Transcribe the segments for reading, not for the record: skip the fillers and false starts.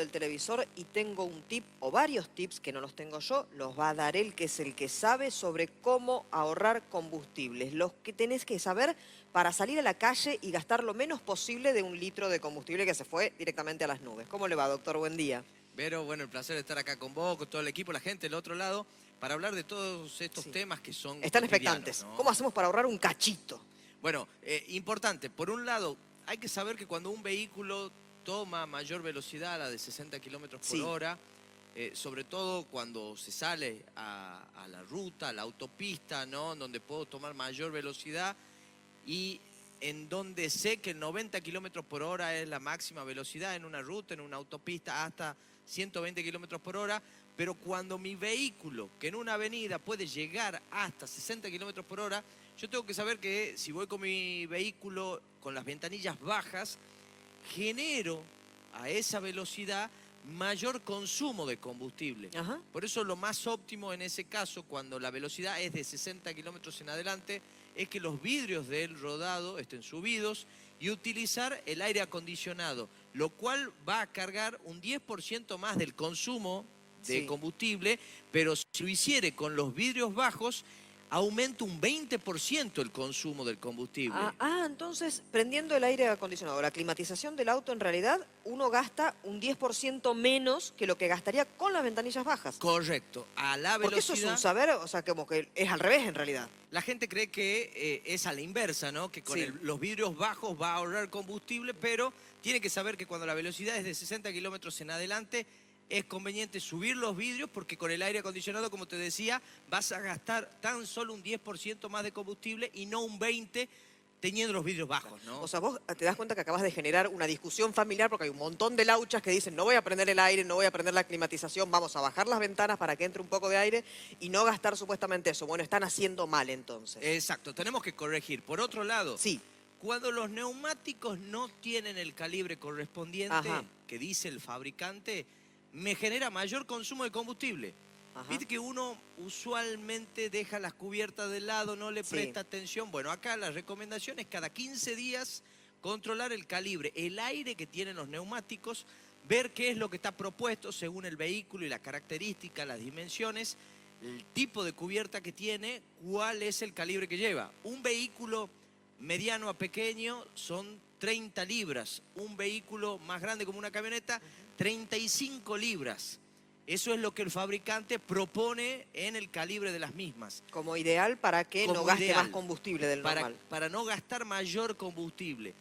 del televisor y tengo un tip o varios tips que no los tengo yo, los va a dar él, que es el que sabe sobre cómo ahorrar combustibles. Los que tenés que saber para salir a la calle y gastar lo menos posible de un litro de combustible que se fue directamente a las nubes. ¿Cómo le va, doctor? Buen día. Vero, bueno, el placer de estar acá con vos, con todo el equipo, la gente del otro lado, para hablar de todos estos temas que son Están cotidianos, expectantes. ¿no? ¿Cómo hacemos para ahorrar un cachito? Bueno, importante, por un lado, hay que saber que cuando un vehículo toma mayor velocidad, la de 60 kilómetros por hora, sobre todo cuando se sale a la ruta, a la autopista, ¿no? Donde puedo tomar mayor velocidad y en donde sé que 90 kilómetros por hora es la máxima velocidad en una ruta, en una autopista, hasta 120 kilómetros por hora, pero cuando mi vehículo, que en una avenida puede llegar hasta 60 kilómetros por hora, yo tengo que saber que si voy con mi vehículo con las ventanillas bajas, genero a esa velocidad mayor consumo de combustible. Por eso lo más óptimo en ese caso, cuando la velocidad es de 60 kilómetros en adelante, es que los vidrios del rodado estén subidos y utilizar el aire acondicionado, lo cual va a cargar un 10% más del consumo de combustible, pero si lo hiciere con los vidrios bajos, aumenta un 20% el consumo del combustible. Entonces, prendiendo el aire acondicionado, la climatización del auto, en realidad, uno gasta un 10% menos que lo que gastaría con las ventanillas bajas. Correcto. A la velocidad... Porque eso es un saber, o sea, como que es al revés, en realidad. La gente cree que es a la inversa, ¿no? Que con los vidrios bajos va a ahorrar combustible, pero tiene que saber que cuando la velocidad es de 60 kilómetros en adelante, es conveniente subir los vidrios porque con el aire acondicionado, como te decía, vas a gastar tan solo un 10% más de combustible y no un 20% teniendo los vidrios bajos, ¿no? O sea, vos te das cuenta que acabas de generar una discusión familiar porque hay un montón de lauchas que dicen no voy a prender el aire, no voy a prender la climatización, vamos a bajar las ventanas para que entre un poco de aire y no gastar supuestamente eso. Bueno, están haciendo mal entonces. Exacto, tenemos que corregir. Por otro lado, cuando los neumáticos no tienen el calibre correspondiente que dice el fabricante, me genera mayor consumo de combustible. Viste que uno usualmente deja las cubiertas de lado, no le presta atención. Bueno, acá la recomendación es cada 15 días controlar el calibre, el aire que tienen los neumáticos, ver qué es lo que está propuesto según el vehículo y la característica, las dimensiones, el tipo de cubierta que tiene, cuál es el calibre que lleva. Un vehículo mediano a pequeño son 30 libras, un vehículo más grande como una camioneta, 35 libras. Eso es lo que el fabricante propone en el calibre de las mismas. Como ideal para que no gaste más combustible del normal. Para no gastar mayor combustible.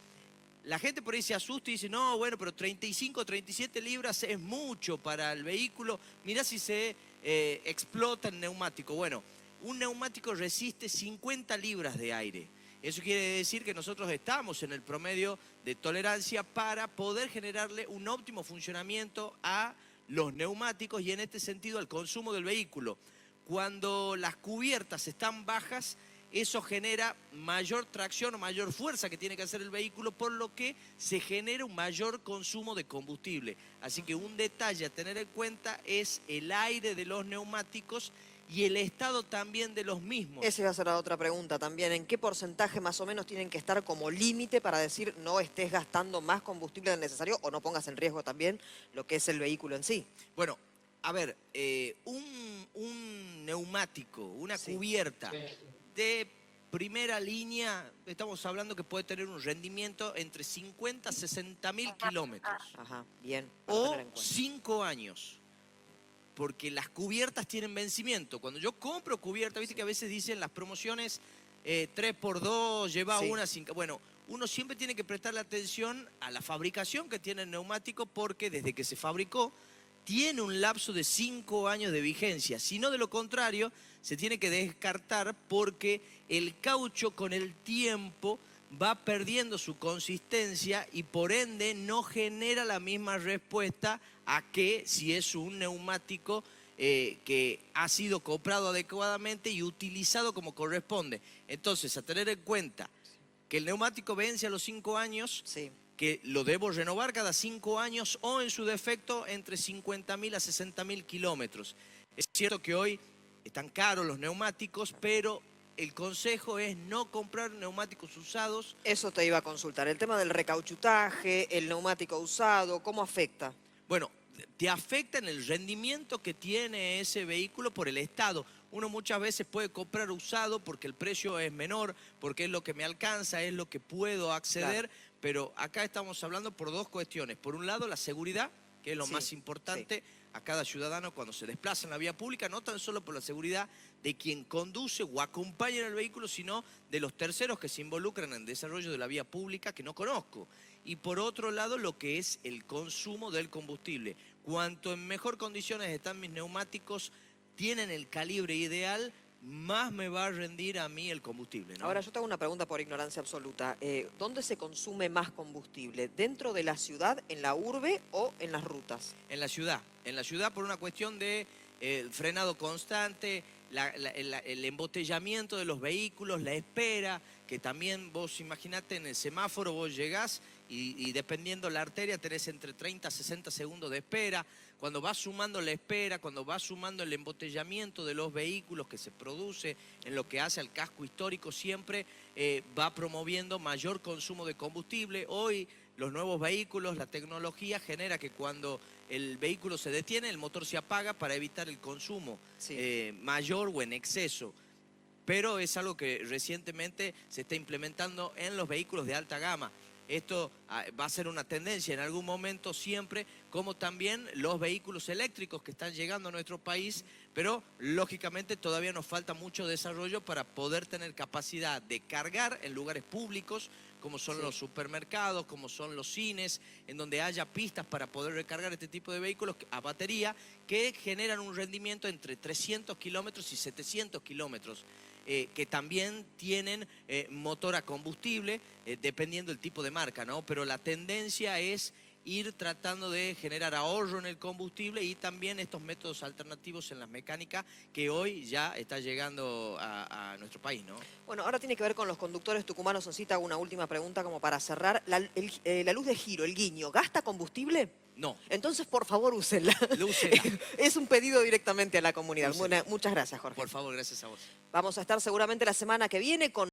La gente por ahí se asusta y dice, no, bueno, pero 35, 37 libras es mucho para el vehículo. Mirá si se explota el neumático. Bueno, un neumático resiste 50 libras de aire. Eso quiere decir que nosotros estamos en el promedio de tolerancia para poder generarle un óptimo funcionamiento a los neumáticos y en este sentido al consumo del vehículo. Cuando las cubiertas están bajas, eso genera mayor tracción o mayor fuerza que tiene que hacer el vehículo, por lo que se genera un mayor consumo de combustible. Así que un detalle a tener en cuenta es el aire de los neumáticos y el estado también de los mismos. Esa iba a ser la otra pregunta también. ¿En qué porcentaje más o menos tienen que estar como límite para decir no estés gastando más combustible del necesario o no pongas en riesgo también lo que es el vehículo en sí? Bueno, a ver, un neumático, una cubierta de primera línea, estamos hablando que puede tener un rendimiento entre 50 a 60 mil kilómetros. Bien. O 5 años. Porque las cubiertas tienen vencimiento. Cuando yo compro cubierta, viste que a veces dicen las promociones 3x2, lleva una sin... Bueno, uno siempre tiene que prestarle atención a la fabricación que tiene el neumático porque desde que se fabricó tiene un lapso de 5 años de vigencia. Si no, de lo contrario, se tiene que descartar porque el caucho con el tiempo va perdiendo su consistencia y por ende no genera la misma respuesta a que si es un neumático que ha sido comprado adecuadamente y utilizado como corresponde. Entonces, a tener en cuenta que el neumático vence a los 5 años, que lo debo renovar cada 5 años o en su defecto entre 50.000 a 60.000 kilómetros. Es cierto que hoy están caros los neumáticos, pero el consejo es no comprar neumáticos usados. Eso te iba a consultar. El tema del recauchutaje, el neumático usado, ¿cómo afecta? Bueno, te afecta en el rendimiento que tiene ese vehículo por el estado. Uno muchas veces puede comprar usado porque el precio es menor, porque es lo que me alcanza, es lo que puedo acceder, pero acá estamos hablando por dos cuestiones. Por un lado, la seguridad, que es lo más importante a cada ciudadano cuando se desplaza en la vía pública, no tan solo por la seguridad de quien conduce o acompaña en el vehículo, sino de los terceros que se involucran en el desarrollo de la vía pública que no conozco. Y por otro lado, lo que es el consumo del combustible. Cuanto en mejor condiciones están mis neumáticos, tienen el calibre ideal, más me va a rendir a mí el combustible, ¿no? Ahora yo te hago una pregunta por ignorancia absoluta. ¿Dónde se consume más combustible? ¿Dentro de la ciudad, en la urbe o en las rutas? En la ciudad por una cuestión de frenado constante, el embotellamiento de los vehículos, la espera, que también vos imaginate en el semáforo vos llegás y dependiendo la arteria tenés entre 30 a 60 segundos de espera. Cuando vas sumando la espera, cuando vas sumando el embotellamiento de los vehículos que se produce en lo que hace al casco histórico, siempre va promoviendo mayor consumo de combustible. Hoy los nuevos vehículos, la tecnología genera que cuando el vehículo se detiene, el motor se apaga para evitar el consumo mayor o en exceso. Pero es algo que recientemente se está implementando en los vehículos de alta gama. Esto va a ser una tendencia en algún momento siempre, como también los vehículos eléctricos que están llegando a nuestro país, pero lógicamente todavía nos falta mucho desarrollo para poder tener capacidad de cargar en lugares públicos, como son los supermercados, como son los cines, en donde haya pistas para poder recargar este tipo de vehículos a batería, que generan un rendimiento entre 300 kilómetros y 700 kilómetros. Que también tienen motor a combustible, dependiendo del tipo de marca, ¿no? Pero la tendencia es ir tratando de generar ahorro en el combustible y también estos métodos alternativos en las mecánicas que hoy ya está llegando a nuestro país, ¿no? Bueno, ahora tiene que ver con los conductores tucumanos. Así te hago una última pregunta como para cerrar. La luz de giro, el guiño, ¿gasta combustible? No. Entonces, por favor, úsenla. Úsela. Es un pedido directamente a la comunidad. Úsela. Muchas gracias, Jorge. Por favor, gracias a vos. Vamos a estar seguramente la semana que viene con